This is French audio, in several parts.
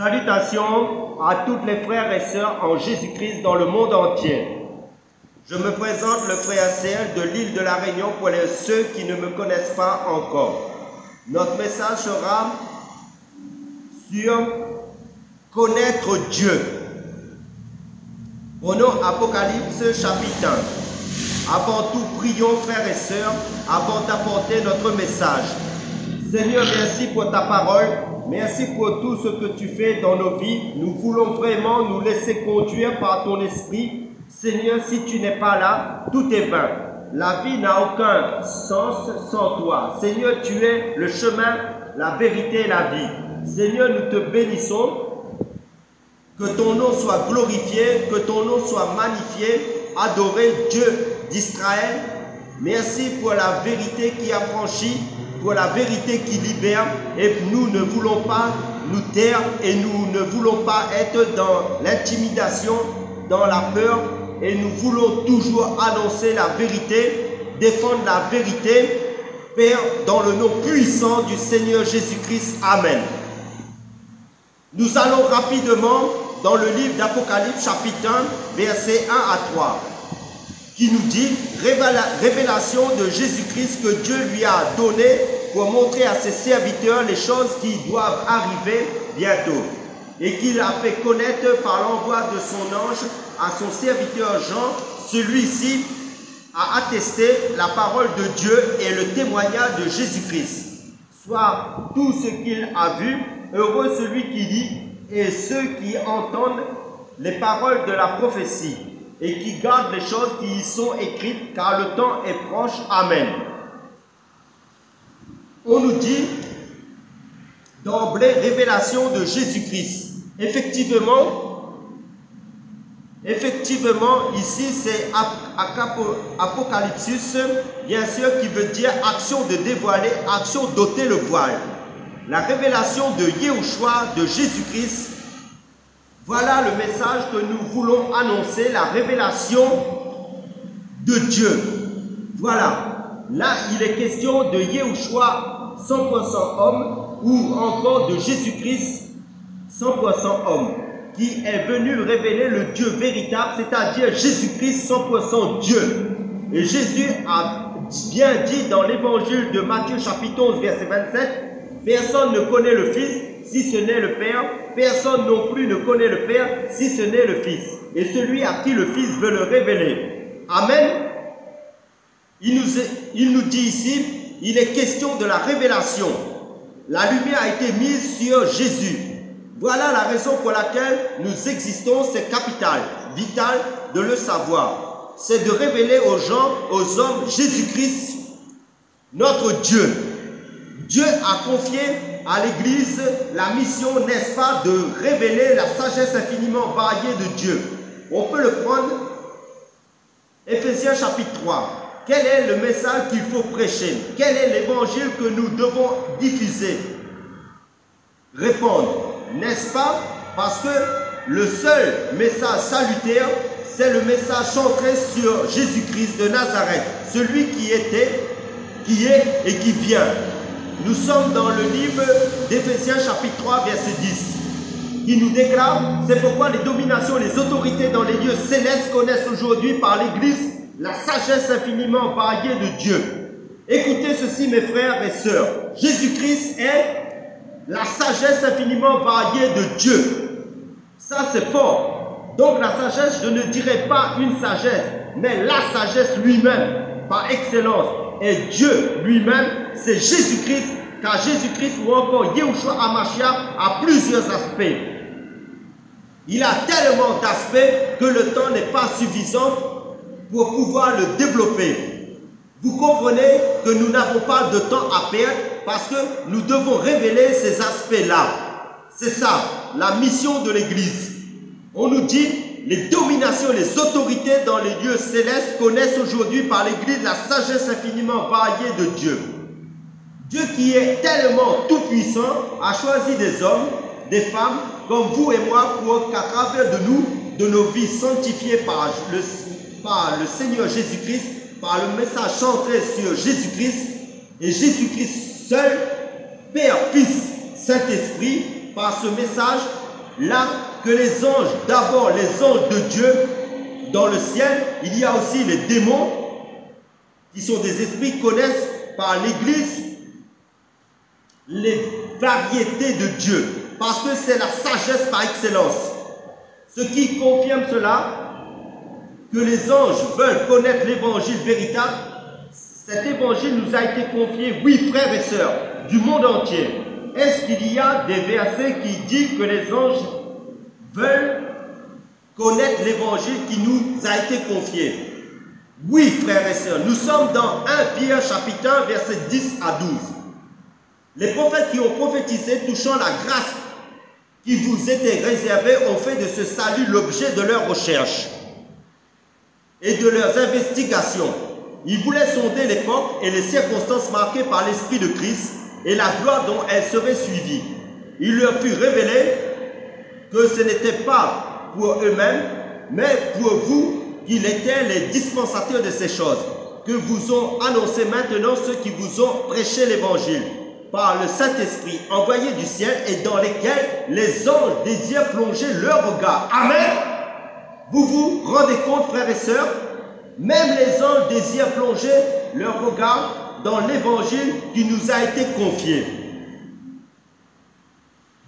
Salutations à toutes les frères et sœurs en Jésus-Christ dans le monde entier. Je me présente le frère Serge de l'île de la Réunion pour ceux qui ne me connaissent pas encore. Notre message sera sur connaître Dieu. Prenons Apocalypse chapitre 1. Avant tout, prions frères et sœurs avant d'apporter notre message. Seigneur, merci pour ta parole. Merci pour tout ce que tu fais dans nos vies. Nous voulons vraiment nous laisser conduire par ton esprit. Seigneur, si tu n'es pas là, tout est vain. La vie n'a aucun sens sans toi. Seigneur, tu es le chemin, la vérité et la vie. Seigneur, nous te bénissons. Que ton nom soit glorifié, que ton nom soit magnifié. Adoré Dieu d'Israël. Merci pour la vérité qui affranchit, pour la vérité qui libère, et nous ne voulons pas nous taire et nous ne voulons pas être dans l'intimidation, dans la peur, et nous voulons toujours annoncer la vérité, défendre la vérité, Père, dans le nom puissant du Seigneur Jésus-Christ. Amen. Nous allons rapidement dans le livre d'Apocalypse chapitre 1, versets 1 à 3. Qui nous dit révélation de Jésus-Christ que Dieu lui a donné pour montrer à ses serviteurs les choses qui doivent arriver bientôt et qu'il a fait connaître par l'envoi de son ange à son serviteur Jean. Celui-ci a attesté la parole de Dieu et le témoignage de Jésus-Christ. Soit tout ce qu'il a vu, heureux celui qui lit et ceux qui entendent les paroles de la prophétie et qui gardent les choses qui y sont écrites, car le temps est proche. Amen. On nous dit d'emblée révélation de Jésus-Christ. Effectivement, ici c'est Apocalypsus, bien sûr, qui veut dire action de dévoiler, action d'ôter le voile. La révélation de Yahushua, de Jésus-Christ. Voilà le message que nous voulons annoncer, la révélation de Dieu. Voilà, là il est question de Yahushua 100% homme ou encore de Jésus-Christ 100% homme qui est venu révéler le Dieu véritable, c'est-à-dire Jésus-Christ 100% Dieu. Et Jésus a bien dit dans l'évangile de Matthieu chapitre 11 verset 27, personne ne connaît le Fils si ce n'est le Père, personne non plus ne connaît le Père si ce n'est le Fils, et celui à qui le Fils veut le révéler. Amen. Il nous dit ici, il est question de la révélation. La lumière a été mise sur Jésus. Voilà la raison pour laquelle nous existons, c'est capital, vital de le savoir. C'est de révéler aux gens, aux hommes, Jésus-Christ, notre Dieu. Dieu a confié à l'Église la mission, n'est-ce pas, de révéler la sagesse infiniment variée de Dieu. On peut le prendre, Éphésiens chapitre 3. Quel est le message qu'il faut prêcher? Quel est l'évangile que nous devons diffuser? Répondre, n'est-ce pas? Parce que le seul message salutaire, c'est le message centré sur Jésus-Christ de Nazareth, celui qui était, qui est et qui vient. Nous sommes dans le livre d'Éphésiens chapitre 3 verset 10 qui nous déclare, c'est pourquoi les dominations, les autorités dans les lieux célestes connaissent aujourd'hui par l'Église la sagesse infiniment variée de Dieu. Écoutez ceci mes frères et sœurs, Jésus-Christ est la sagesse infiniment variée de Dieu. Ça c'est fort. Donc la sagesse, je ne dirais pas une sagesse, mais la sagesse lui-même par excellence. Et Dieu lui-même, c'est Jésus-Christ, car Jésus-Christ ou encore Yahushua HaMashiach a plusieurs aspects. Il a tellement d'aspects que le temps n'est pas suffisant pour pouvoir le développer. Vous comprenez que nous n'avons pas de temps à perdre parce que nous devons révéler ces aspects-là. C'est ça, la mission de l'Église. On nous dit, les dominations, les autorités dans les lieux célestes connaissent aujourd'hui par l'Église la sagesse infiniment variée de Dieu. Dieu qui est tellement tout-puissant a choisi des hommes, des femmes comme vous et moi pour qu'à travers de nous, de nos vies sanctifiées par le Seigneur Jésus-Christ, par le message centré sur Jésus-Christ et Jésus-Christ seul, Père, Fils, Saint-Esprit, par ce message, là que les anges, d'abord les anges de Dieu dans le ciel, il y a aussi les démons qui sont des esprits qui connaissent par l'Église les variétés de Dieu, parce que c'est la sagesse par excellence. Ce qui confirme cela, que les anges veulent connaître l'évangile véritable. Cet évangile nous a été confié, oui frères et sœurs, du monde entier. Est-ce qu'il y a des versets qui disent que les anges veulent connaître l'évangile qui nous a été confié? Oui frères et sœurs, nous sommes dans 1 Pierre chapitre 1 versets 10 à 12. Les prophètes qui ont prophétisé touchant la grâce qui vous était réservée ont fait de ce salut l'objet de leurs recherches et de leurs investigations. Ils voulaient sonder l'époque et les circonstances marquées par l'Esprit de Christ et la gloire dont elles seraient suivies. Il leur fut révélé que ce n'était pas pour eux-mêmes, mais pour vous qu'il était les dispensateurs de ces choses, que vous ont annoncé maintenant ceux qui vous ont prêché l'Évangile, par le Saint-Esprit envoyé du ciel et dans lesquels les anges désirent plonger leur regard. Amen. Vous vous rendez compte, frères et sœurs, même les anges désirent plonger leur regard dans l'évangile qui nous a été confié.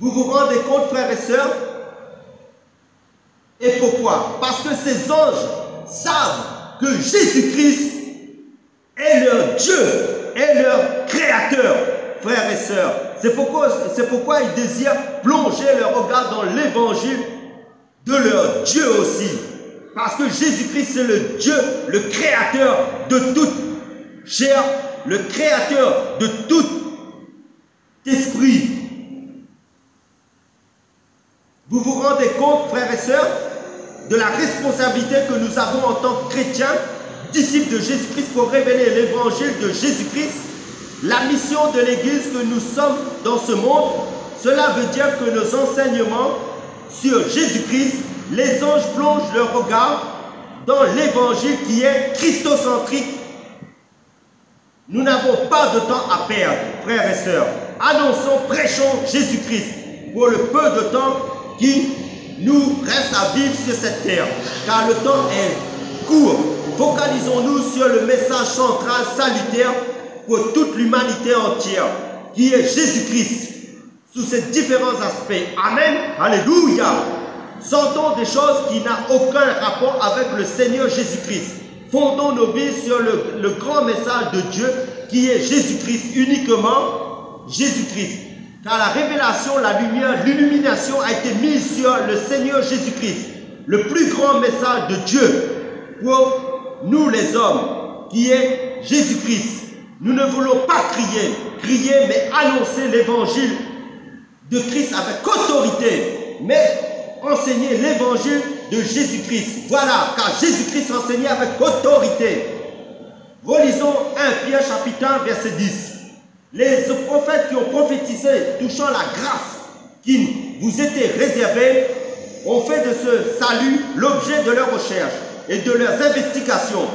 Vous vous rendez compte, frères et sœurs? Et pourquoi? Parce que ces anges savent que Jésus-Christ est leur Dieu, est leur Créateur, frères et sœurs. C'est pourquoi ils désirent plonger leur regard dans l'évangile de leur Dieu aussi. Parce que Jésus-Christ est le Dieu, le Créateur de toute chair, le Créateur de tout esprit. Vous vous rendez compte, frères et sœurs, de la responsabilité que nous avons en tant que chrétiens, disciples de Jésus-Christ, pour révéler l'évangile de Jésus-Christ, la mission de l'Église que nous sommes dans ce monde. Cela veut dire que nos enseignements sur Jésus-Christ, les anges plongent leur regard dans l'évangile qui est christocentrique. Nous n'avons pas de temps à perdre, frères et sœurs. Annonçons, prêchons Jésus-Christ pour le peu de temps qui nous reste à vivre sur cette terre, car le temps est court. Focalisons-nous sur le message central salutaire pour toute l'humanité entière, qui est Jésus-Christ, sous ses différents aspects. Amen. Alléluia. Sortons des choses qui n'ont aucun rapport avec le Seigneur Jésus-Christ. Fondons nos vies sur le grand message de Dieu, qui est Jésus-Christ, uniquement Jésus-Christ. Car la révélation, la lumière, l'illumination a été mise sur le Seigneur Jésus-Christ, le plus grand message de Dieu pour nous les hommes, qui est Jésus-Christ. Nous ne voulons pas crier, mais annoncer l'évangile de Christ avec autorité, mais enseigner l'évangile de Jésus-Christ. Voilà, car Jésus-Christ enseignait avec autorité. Relisons 1 Pierre chapitre 1 verset 10. Les prophètes qui ont prophétisé touchant la grâce qui vous était réservée ont fait de ce salut l'objet de leurs recherches et de leurs investigations,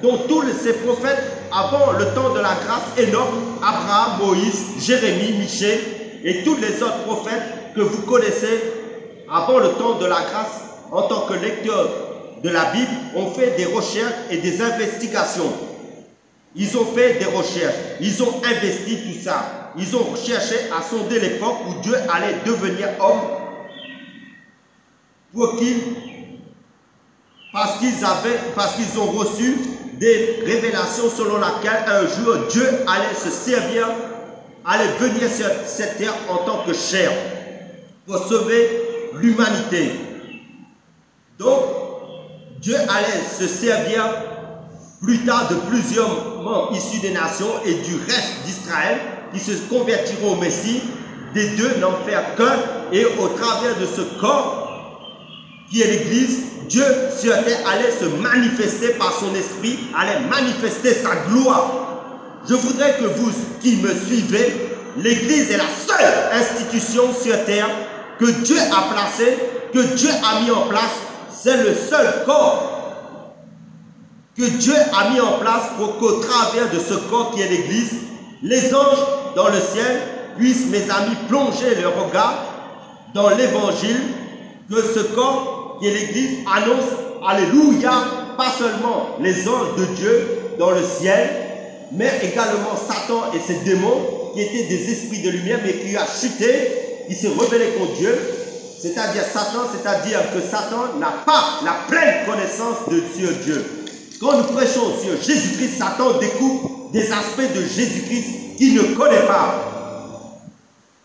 dont tous ces prophètes avant le temps de la grâce, Enoch, Abraham, Moïse, Jérémie, Michée et tous les autres prophètes que vous connaissez avant le temps de la grâce en tant que lecteurs de la Bible ont fait des recherches et des investigations. Ils ont fait des recherches, ils ont investi tout ça. Ils ont cherché à sonder l'époque où Dieu allait devenir homme parce qu'ils ont reçu des révélations selon lesquelles un jour Dieu allait se servir, allait venir sur cette terre en tant que chair pour sauver l'humanité. Donc, Dieu allait se servir plus tard de plusieurs membres issus des nations et du reste d'Israël qui se convertiront au Messie. Des deux n'en faire qu'un, et au travers de ce corps qui est l'Église, Dieu sur terre allait se manifester par son esprit, allait manifester sa gloire. Je voudrais que vous qui me suivez, l'Église est la seule institution sur terre que Dieu a placée, que Dieu a mis en place. C'est le seul corps que Dieu a mis en place pour qu'au travers de ce corps qui est l'Église, les anges dans le ciel puissent, mes amis, plonger leur regard dans l'évangile que ce corps qui est l'Église annonce, alléluia, pas seulement les anges de Dieu dans le ciel, mais également Satan et ses démons qui étaient des esprits de lumière, mais qui a chuté, qui s'est rebellé contre Dieu. C'est-à-dire Satan, c'est-à-dire que Satan n'a pas la pleine connaissance sur Dieu. Quand nous prêchons sur Jésus-Christ, Satan découvre des aspects de Jésus-Christ qu'il ne connaît pas.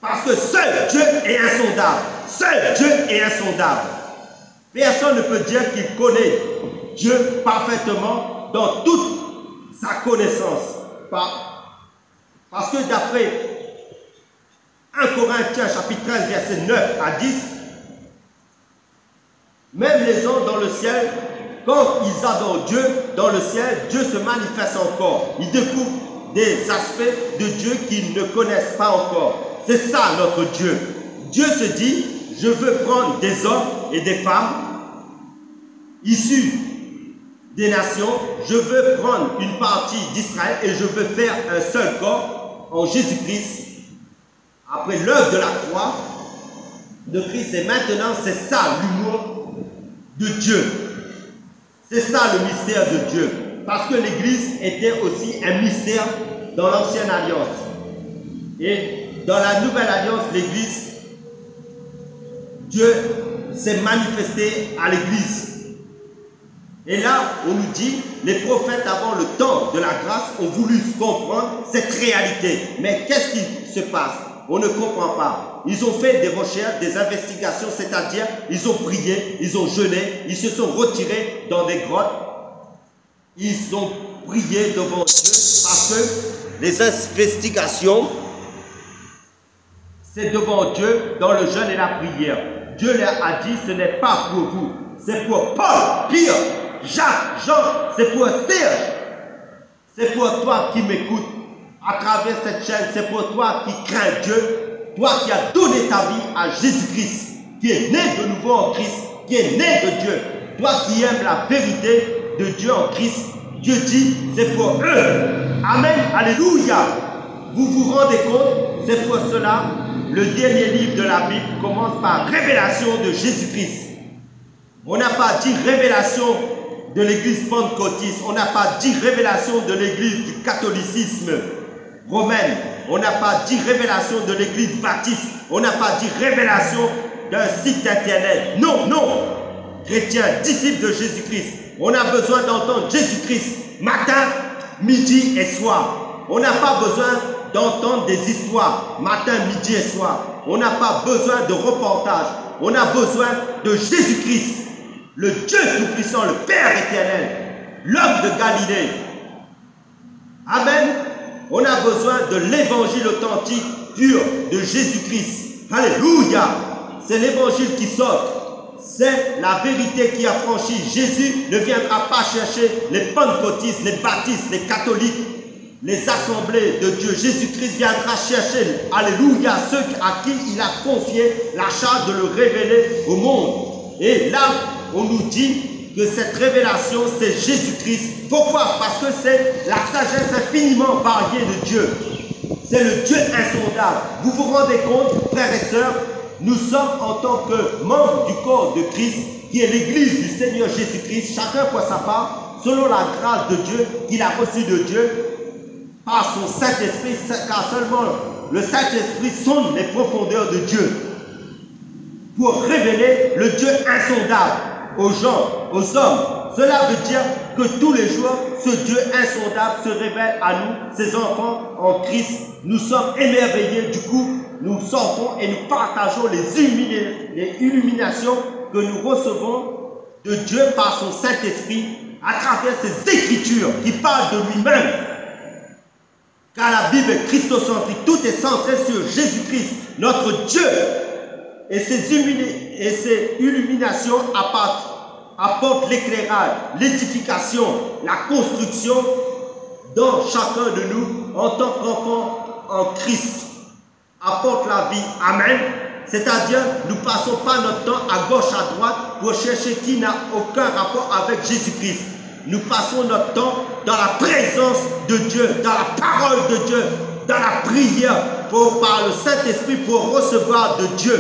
Parce que seul Dieu est insondable. Seul Dieu est insondable. Personne ne peut dire qu'il connaît Dieu parfaitement dans toute sa connaissance. Parce que d'après 1 Corinthiens chapitre 13 verset 9 à 10, même les anges dans le ciel, quand ils adorent Dieu dans le ciel, Dieu se manifeste encore. Ils découvrent des aspects de Dieu qu'ils ne connaissent pas encore. C'est ça notre Dieu. Dieu se dit, je veux prendre des hommes et des femmes issus des nations, je veux prendre une partie d'Israël et je veux faire un seul corps en Jésus-Christ. Après l'œuvre de la croix de Christ, et maintenant c'est ça l'humour de Dieu. C'est ça le mystère de Dieu. Parce que l'Église était aussi un mystère dans l'Ancienne Alliance. Et dans la Nouvelle Alliance, l'Église, Dieu s'est manifesté à l'Église. Et là, on nous dit, les prophètes avant le temps de la grâce ont voulu comprendre cette réalité. Mais qu'est-ce qui se passe? On ne comprend pas. Ils ont fait des recherches, des investigations, c'est-à-dire ils ont prié, ils ont jeûné, ils se sont retirés dans des grottes. Ils ont prié devant Dieu parce que les investigations, c'est devant Dieu dans le jeûne et la prière. Dieu leur a dit, ce n'est pas pour vous, c'est pour Paul, Pierre, Jacques, Jean, c'est pour Serge, c'est pour toi qui m'écoutes à travers cette chaîne, c'est pour toi qui crains Dieu, toi qui as donné ta vie à Jésus-Christ, qui est né de nouveau en Christ, qui est né de Dieu, toi qui aimes la vérité de Dieu en Christ. Dieu dit, c'est pour eux. Amen, alléluia. Vous vous rendez compte, c'est pour cela, le dernier livre de la Bible commence par révélation de Jésus-Christ. On n'a pas dit révélation de l'église pentecôtiste, on n'a pas dit révélation de l'église du catholicisme romaine, on n'a pas dit révélation de l'église baptiste, on n'a pas dit révélation d'un site internet. Non, non, chrétiens, disciples de Jésus-Christ, on a besoin d'entendre Jésus-Christ matin, midi et soir. On n'a pas besoin d'entendre des histoires matin, midi et soir. On n'a pas besoin de reportages, on a besoin de Jésus-Christ, le Dieu Tout-Puissant, le Père éternel, l'homme de Galilée. Amen. On a besoin de l'évangile authentique, pur, de Jésus-Christ. Alléluia. C'est l'évangile qui sort. C'est la vérité qui a franchi. Jésus ne viendra pas chercher les pentecôtistes, les baptistes, les catholiques, les assemblées de Dieu. Jésus-Christ viendra chercher, alléluia, ceux à qui il a confié la charge de le révéler au monde. Et là, on nous dit que cette révélation, c'est Jésus-Christ. Pourquoi? Parce que c'est la sagesse infiniment variée de Dieu. C'est le Dieu insondable. Vous vous rendez compte, frères et sœurs, nous sommes en tant que membres du corps de Christ, qui est l'église du Seigneur Jésus-Christ, chacun pour sa part, selon la grâce de Dieu qu'il a reçue de Dieu, par son Saint-Esprit, car seulement le Saint-Esprit sonde les profondeurs de Dieu pour révéler le Dieu insondable aux gens, aux hommes. Cela veut dire que tous les jours, ce Dieu insondable se révèle à nous, ses enfants en Christ. Nous sommes émerveillés, du coup, nous sortons et nous partageons les illuminations que nous recevons de Dieu par son Saint-Esprit à travers ses Écritures qui parlent de lui-même. Car la Bible est christocentrique, tout est centré sur Jésus-Christ, notre Dieu. Et ces illuminations apportent l'éclairage, l'édification, la construction dans chacun de nous en tant qu'enfants en Christ. Apporte la vie. Amen. C'est-à-dire, nous ne passons pas notre temps à gauche, à droite pour chercher qui n'a aucun rapport avec Jésus-Christ. Nous passons notre temps dans la présence de Dieu, dans la parole de Dieu, dans la prière par le Saint-Esprit pour recevoir de Dieu.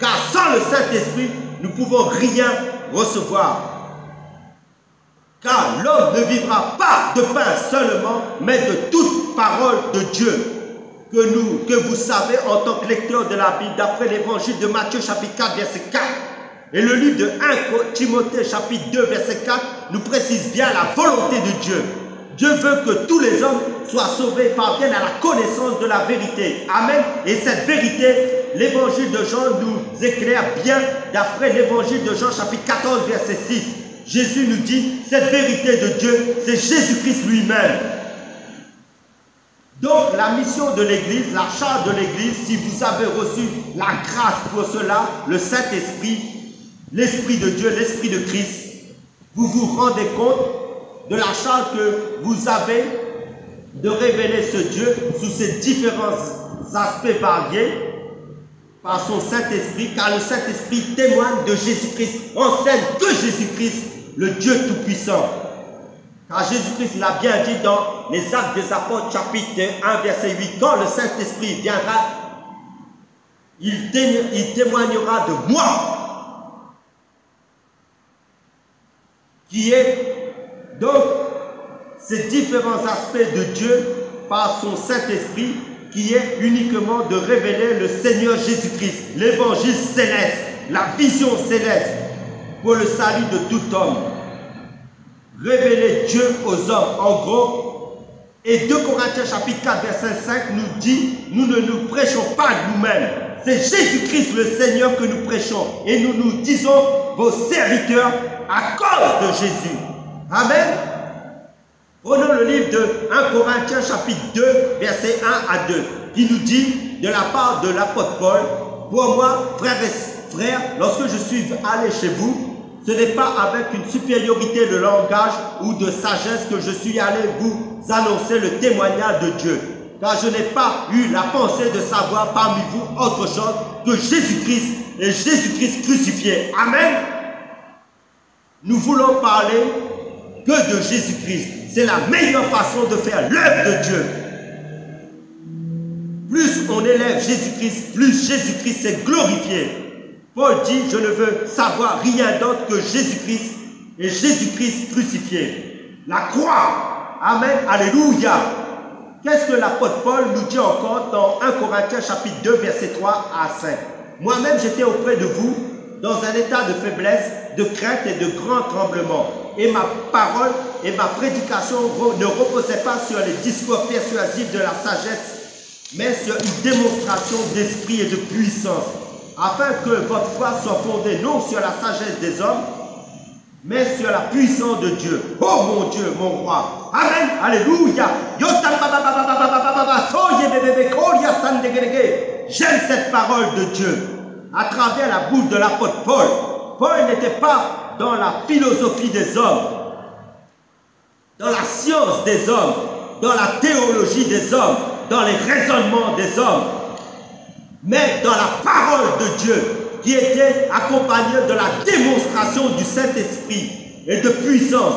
Car sans le Saint-Esprit, nous ne pouvons rien recevoir. Car l'homme ne vivra pas de pain seulement, mais de toute parole de Dieu. Que vous savez en tant que lecteur de la Bible, d'après l'évangile de Matthieu chapitre 4, verset 4. Et le livre de 1 Timothée chapitre 2, verset 4, nous précise bien la volonté de Dieu. Dieu veut que tous les hommes soient sauvés, parviennent à la connaissance de la vérité. Amen. Et cette vérité, l'évangile de Jean nous éclaire bien d'après l'évangile de Jean chapitre 14, verset 6. Jésus nous dit, cette vérité de Dieu, c'est Jésus-Christ lui-même. Donc la mission de l'Église, la charge de l'Église, si vous avez reçu la grâce pour cela, le Saint-Esprit, l'Esprit de Dieu, l'Esprit de Christ, vous vous rendez compte de la charge que vous avez de révéler ce Dieu sous ses différents aspects variés par son Saint-Esprit, car le Saint-Esprit témoigne de Jésus-Christ, enseigne que Jésus-Christ, le Dieu Tout-Puissant. Car Jésus-Christ l'a bien dit dans les Actes des Apôtres, chapitre 1, verset 8, quand le Saint-Esprit viendra, il témoignera de moi, qui est donc ces différents aspects de Dieu par son Saint-Esprit, qui est uniquement de révéler le Seigneur Jésus-Christ, l'évangile céleste, la vision céleste pour le salut de tout homme. Révéler Dieu aux hommes, en gros. Et 2 Corinthiens chapitre 4, verset 5 nous dit, nous ne nous prêchons pas nous-mêmes. C'est Jésus-Christ le Seigneur que nous prêchons. Et nous nous disons vos serviteurs à cause de Jésus. Amen. Prenons le livre de 1 Corinthiens chapitre 2, verset 1 à 2, qui nous dit de la part de l'apôtre Paul, pour moi, frères et frères, lorsque je suis allé chez vous, ce n'est pas avec une supériorité de langage ou de sagesse que je suis allé vous annoncer le témoignage de Dieu. Car je n'ai pas eu la pensée de savoir parmi vous autre chose que Jésus-Christ et Jésus-Christ crucifié. Amen. Nous voulons parler que de Jésus-Christ. C'est la meilleure façon de faire l'œuvre de Dieu. Plus on élève Jésus-Christ, plus Jésus-Christ est glorifié. Paul dit, je ne veux savoir rien d'autre que Jésus-Christ et Jésus-Christ crucifié. La croix. Amen. Alléluia. Qu'est-ce que l'apôtre Paul nous dit encore dans 1 Corinthiens chapitre 2, verset 3 à 5. Moi-même, j'étais auprès de vous dans un état de faiblesse, de crainte et de grand tremblement. Et ma parole et ma prédication ne reposaient pas sur les discours persuasifs de la sagesse, mais sur une démonstration d'esprit et de puissance, afin que votre foi soit fondée non sur la sagesse des hommes, mais sur la puissance de Dieu. Oh mon Dieu, mon roi. Amen. Alléluia. J'aime cette parole de Dieu. À travers la bouche de l'apôtre Paul. Paul n'était pas dans la philosophie des hommes, dans la science des hommes, dans la théologie des hommes, dans les raisonnements des hommes, mais dans la parole de Dieu, qui était accompagnée de la démonstration du Saint-Esprit et de puissance.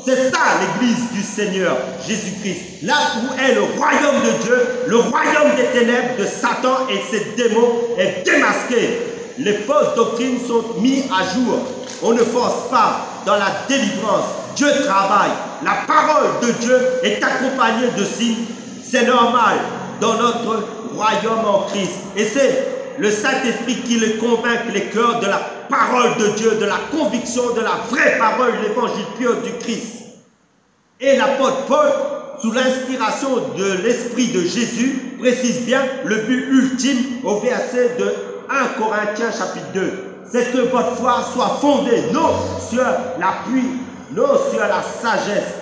C'est ça l'église du Seigneur Jésus-Christ. Là où est le royaume de Dieu, le royaume des ténèbres de Satan et ses démons est démasqué. Les fausses doctrines sont mises à jour. On ne force pas dans la délivrance. Dieu travaille. La parole de Dieu est accompagnée de signes. C'est normal dans notre royaume en Christ. Et c'est le Saint-Esprit qui les convainc les cœurs de la parole de Dieu, de la conviction de la vraie parole, l'évangile pur du Christ. Et l'apôtre Paul, sous l'inspiration de l'Esprit de Jésus, précise bien le but ultime au verset de 1 Corinthiens chapitre 2. C'est que votre foi soit fondée non sur l'appui, non sur la sagesse.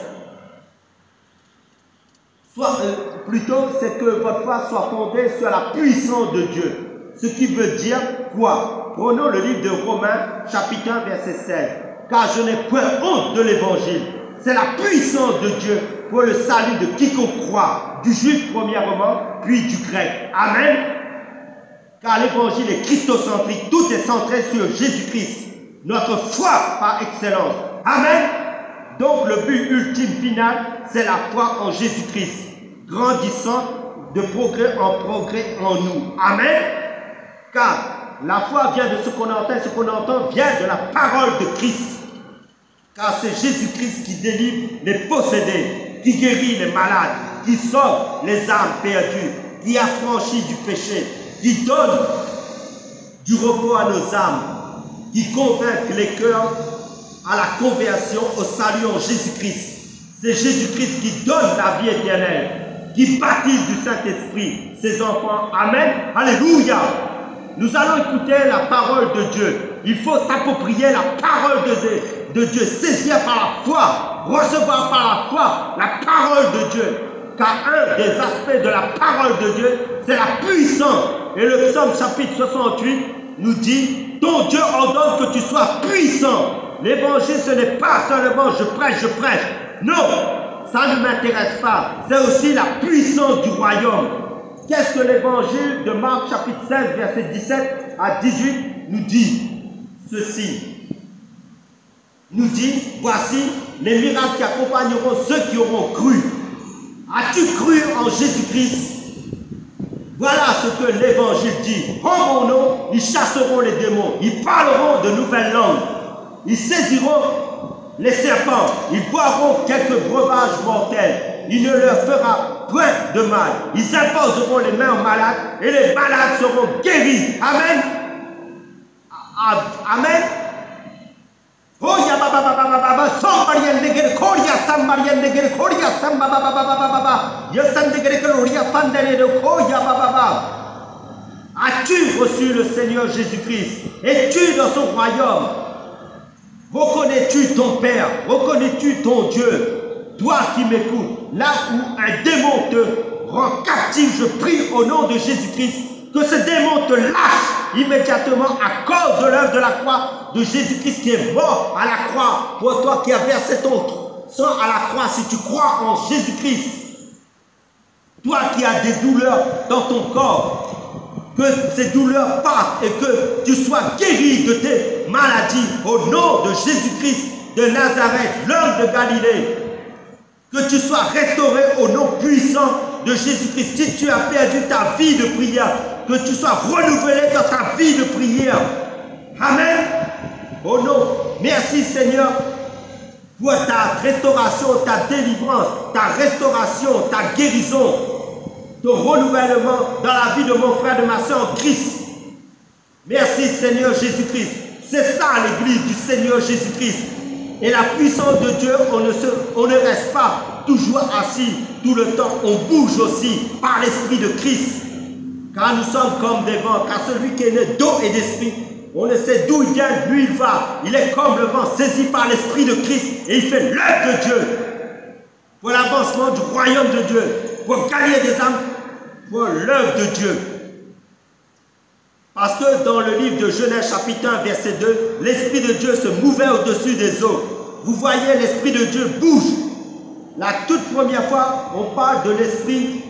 Plutôt, c'est que votre foi soit fondée sur la puissance de Dieu. Ce qui veut dire quoi? Prenons le livre de Romains, chapitre 1, verset 16. Car je n'ai point honte de l'évangile. C'est la puissance de Dieu pour le salut de quiconque croit, du juif premièrement, puis du grec. Amen. Car l'évangile est christocentrique, tout est centré sur Jésus-Christ, notre foi par excellence. Amen. Donc le but ultime final, c'est la foi en Jésus-Christ, grandissant de progrès en nous. Amen. Car La foi vient de ce qu'on entend, ce qu'on entend vient de la parole de Christ. Car c'est Jésus-Christ qui délivre les possédés, qui guérit les malades, qui sauve les âmes perdues, qui affranchit du péché, qui donne du repos à nos âmes, qui convainc les cœurs à la conversion au salut en Jésus-Christ. C'est Jésus-Christ qui donne la vie éternelle, qui baptise du Saint-Esprit ses enfants. Amen. Alléluia. Nous allons écouter la parole de Dieu. Il faut s'approprier la parole de Dieu, saisir par la foi, recevoir par la foi la parole de Dieu. Car un des aspects de la parole de Dieu, c'est la puissance. Et le psaume chapitre 68 nous dit, ton Dieu ordonne que tu sois puissant. L'évangile, ce n'est pas seulement je prêche. Non, ça ne m'intéresse pas. C'est aussi la puissance du royaume. Qu'est-ce que l'évangile de Marc chapitre 16, verset 17 à 18 nous dit? Ceci. Nous dit, voici les miracles qui accompagneront ceux qui auront cru. As-tu cru en Jésus-Christ? Voilà ce que l'évangile dit. En mon nom, ils chasseront les démons. Ils parleront de nouvelles langues. Ils saisiront les serpents. Ils boiront quelques breuvages mortels. Il ne leur fera point de mal. Ils imposeront les mains aux malades et les malades seront guéris. Amen. Amen. As-tu reçu le Seigneur Jésus-Christ? Es-tu dans son royaume? Reconnais-tu ton Père? Reconnais-tu ton Dieu? Toi qui m'écoutes, là où un démon te rend captif, je prie au nom de Jésus-Christ que ce démon te lâche immédiatement à cause de l'œuvre de la croix de Jésus-Christ qui est mort à la croix pour toi qui as versé ton sang à la croix. Si tu crois en Jésus-Christ, toi qui as des douleurs dans ton corps, que ces douleurs partent et que tu sois guéri de tes maladies au nom de Jésus-Christ de Nazareth, l'homme de Galilée. Que tu sois restauré au nom puissant de Jésus-Christ. Si tu as perdu ta vie de prière, que tu sois renouvelé dans ta vie de prière. Amen. Oh non. Merci Seigneur pour ta restauration, ta délivrance, ta restauration, ta guérison, ton renouvellement dans la vie de mon frère, de ma soeur en Christ. Merci Seigneur Jésus-Christ. C'est ça l'église du Seigneur Jésus-Christ. Et la puissance de Dieu, on ne reste pas toujours assis tout le temps. On bouge aussi par l'Esprit de Christ. Car nous sommes comme des vents. Car celui qui est né d'eau et d'esprit, on ne sait d'où il vient, d'où il va. Il est comme le vent saisi par l'Esprit de Christ. Et il fait l'œuvre de Dieu. Pour l'avancement du royaume de Dieu. Pour gagner des âmes. Pour l'œuvre de Dieu. Parce que dans le livre de Genèse chapitre 1 verset 2, l'Esprit de Dieu se mouvait au-dessus des eaux. Vous voyez, l'Esprit de Dieu bouge. La toute première fois, on parle de l'Esprit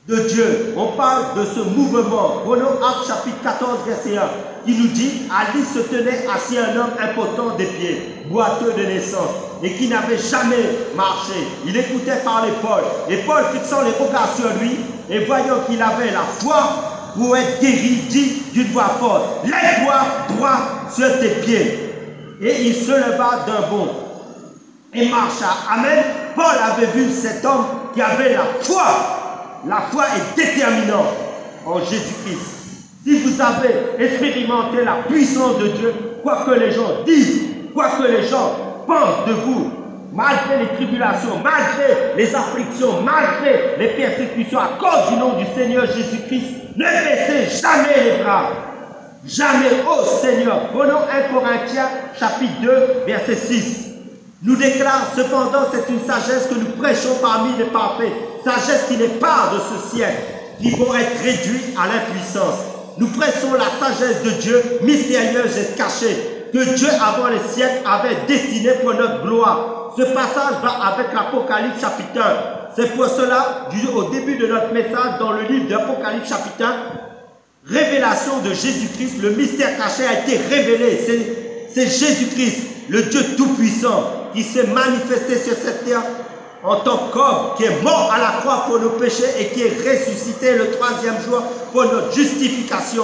de Dieu. On parle de ce mouvement. Prenons Actes chapitre 14 verset 1 qui nous dit, à lui se tenait assis un homme impotent des pieds, boiteux de naissance et qui n'avait jamais marché. Il écoutait parler Paul. Et Paul, fixant les regards sur lui et voyant qu'il avait la foi pour être guéri, dit d'une voix forte, lève-toi droit sur tes pieds. Et il se leva d'un bond et marcha. Amen. Paul avait vu cet homme qui avait la foi. La foi est déterminante en Jésus-Christ. Si vous avez expérimenté la puissance de Dieu, quoi que les gens disent, quoi que les gens pensent de vous, malgré les tribulations, malgré les afflictions, malgré les persécutions, à cause du nom du Seigneur Jésus-Christ, ne baissez jamais les bras. Jamais, ô Seigneur. Prenons 1 Corinthiens chapitre 2, verset 6. Nous déclare cependant, c'est une sagesse que nous prêchons parmi les parfaits. Sagesse qui n'est pas de ce siècle, qui vont être réduits à l'impuissance. Nous prêchons la sagesse de Dieu, mystérieuse et cachée, que Dieu avant les siècles avait destinée pour notre gloire. Ce passage va avec l'Apocalypse chapitre 1. C'est pour cela, au début de notre message, dans le livre d'Apocalypse chapitre 1, révélation de Jésus-Christ, le mystère caché a été révélé. C'est Jésus-Christ, le Dieu Tout-Puissant, qui s'est manifesté sur cette terre en tant qu'homme, qui est mort à la croix pour nos péchés et qui est ressuscité le 3e jour pour notre justification.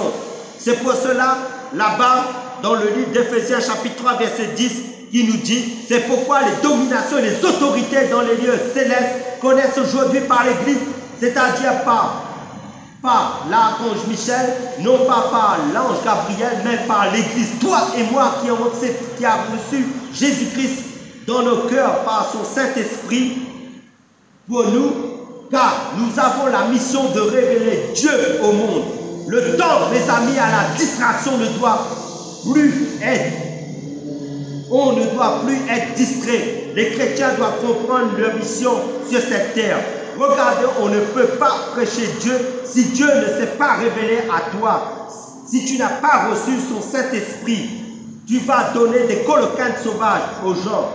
C'est pour cela, là-bas, dans le livre d'Éphésiens chapitre 3, verset 10, qui nous dit, c'est pourquoi les dominations et les autorités dans les lieux célestes connaissent aujourd'hui par l'Église, c'est-à-dire par l'archange Michel, non pas par l'ange Gabriel, mais par l'Église. Toi et moi qui avons reçu Jésus-Christ dans nos cœurs par son Saint-Esprit pour nous, car nous avons la mission de révéler Dieu au monde. Le temps, mes amis, à la distraction ne doit plus être. On ne doit plus être distrait. Les chrétiens doivent comprendre leur mission sur cette terre. Regardez, on ne peut pas prêcher Dieu si Dieu ne s'est pas révélé à toi. Si tu n'as pas reçu son Saint-Esprit, tu vas donner des colocanes sauvages aux gens.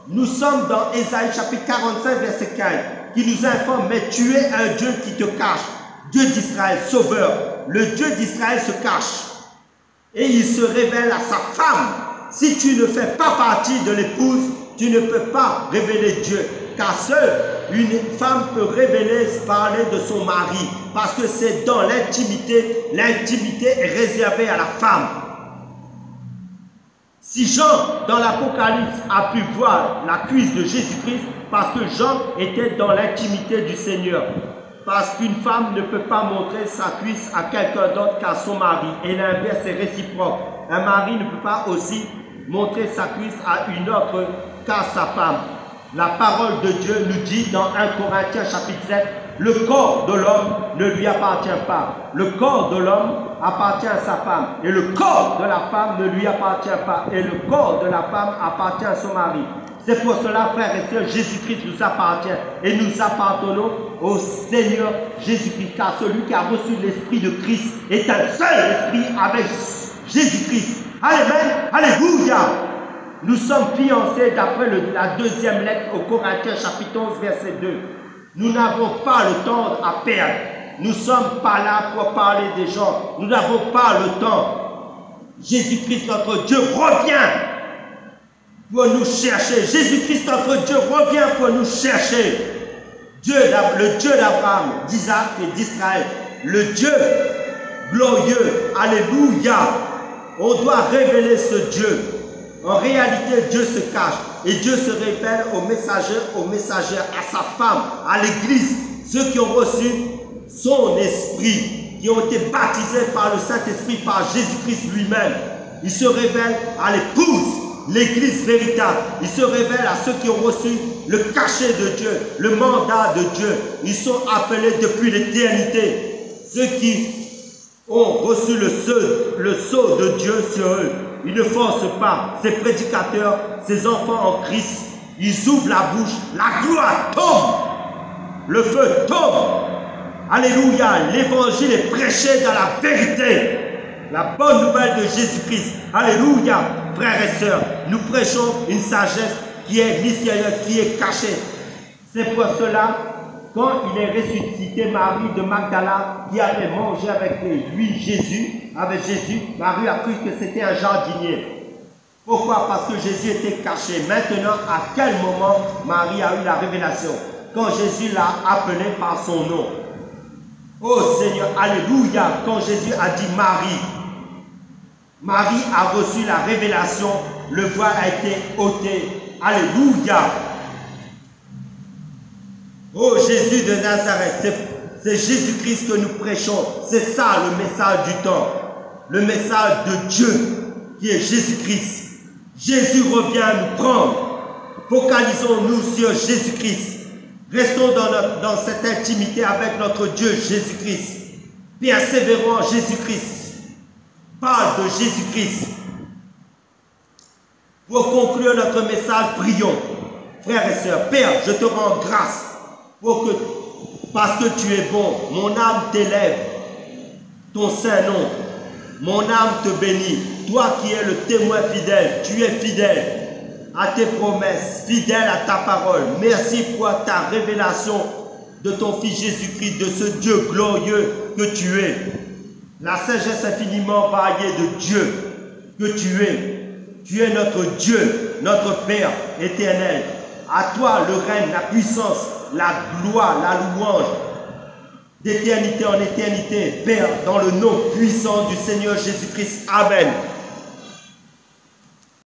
Nous sommes dans Ésaïe chapitre 45, verset 15, qui nous informe, mais tu es un Dieu qui te cache. Dieu d'Israël, sauveur. Le Dieu d'Israël se cache. Et il se révèle à sa femme. Si tu ne fais pas partie de l'épouse, tu ne peux pas révéler Dieu. Car seule une femme peut révéler, parler de son mari. Parce que c'est dans l'intimité. L'intimité est réservée à la femme. Si Jean, dans l'Apocalypse, a pu voir la cuisse de Jésus-Christ, parce que Jean était dans l'intimité du Seigneur. Parce qu'une femme ne peut pas montrer sa cuisse à quelqu'un d'autre qu'à son mari. Et l'inverse est réciproque. Un mari ne peut pas aussi montrer sa cuisse à une autre qu'à sa femme. La parole de Dieu nous dit dans 1 Corinthiens chapitre 7, le corps de l'homme ne lui appartient pas. Le corps de l'homme appartient à sa femme. Et le corps de la femme ne lui appartient pas. Et le corps de la femme appartient à son mari. C'est pour cela, frères et sœurs, Jésus-Christ nous appartient. Et nous appartenons au Seigneur Jésus-Christ. Car celui qui a reçu l'Esprit de Christ est un seul esprit avec Jésus-Christ. Amen. Alléluia. Nous sommes fiancés d'après la deuxième lettre aux Corinthiens chapitre 11 verset 2. Nous n'avons pas le temps à perdre. Nous ne sommes pas là pour parler des gens. Nous n'avons pas le temps. Jésus-Christ notre Dieu revient pour nous chercher. Jésus-Christ notre Dieu revient pour nous chercher. Le Dieu d'Abraham, d'Isaac et d'Israël. Le Dieu glorieux. Alléluia. On doit révéler ce Dieu. En réalité, Dieu se cache et Dieu se révèle aux messagers, à sa femme, à l'Église, ceux qui ont reçu son esprit, qui ont été baptisés par le Saint-Esprit, par Jésus-Christ lui-même. Il se révèle à l'épouse, l'Église véritable. Il se révèle à ceux qui ont reçu le cachet de Dieu, le mandat de Dieu. Ils sont appelés depuis l'éternité. Ceux qui ont reçu le sceau de Dieu sur eux. Ils ne forcent pas. Ces prédicateurs, ces enfants en Christ, ils ouvrent la bouche. La gloire tombe. Le feu tombe. Alléluia. L'évangile est prêché dans la vérité. La bonne nouvelle de Jésus-Christ. Alléluia. Frères et sœurs, nous prêchons une sagesse qui est mystérieuse, qui est cachée. C'est pour cela, quand il est ressuscité, Marie de Magdala, qui avait mangé avec lui Jésus, Marie a cru que c'était un jardinier. Pourquoi? Parce que Jésus était caché. Maintenant, à quel moment Marie a eu la révélation? Quand Jésus l'a appelé par son nom. Oh Seigneur, alléluia. Quand Jésus a dit Marie, Marie a reçu la révélation, le voile a été ôté. Alléluia. Oh Jésus de Nazareth, c'est Jésus-Christ que nous prêchons. C'est ça le message du temps. Le message de Dieu qui est Jésus-Christ. Jésus revient nous prendre. Focalisons-nous sur Jésus-Christ. Restons dans cette intimité avec notre Dieu Jésus-Christ. Persévérons en Jésus-Christ. Parle de Jésus-Christ. Pour conclure notre message, prions. Frères et sœurs, Père, je te rends grâce parce que tu es bon. Mon âme t'élève ton saint nom. Mon âme te bénit. Toi qui es le témoin fidèle, tu es fidèle à tes promesses, fidèle à ta parole. Merci pour ta révélation de ton Fils Jésus-Christ, de ce Dieu glorieux que tu es. La sagesse infiniment variée de Dieu que tu es. Tu es notre Dieu, notre Père éternel. À toi le règne, la puissance, la gloire, la louange d'éternité en éternité. Père, dans le nom puissant du Seigneur Jésus-Christ. Amen.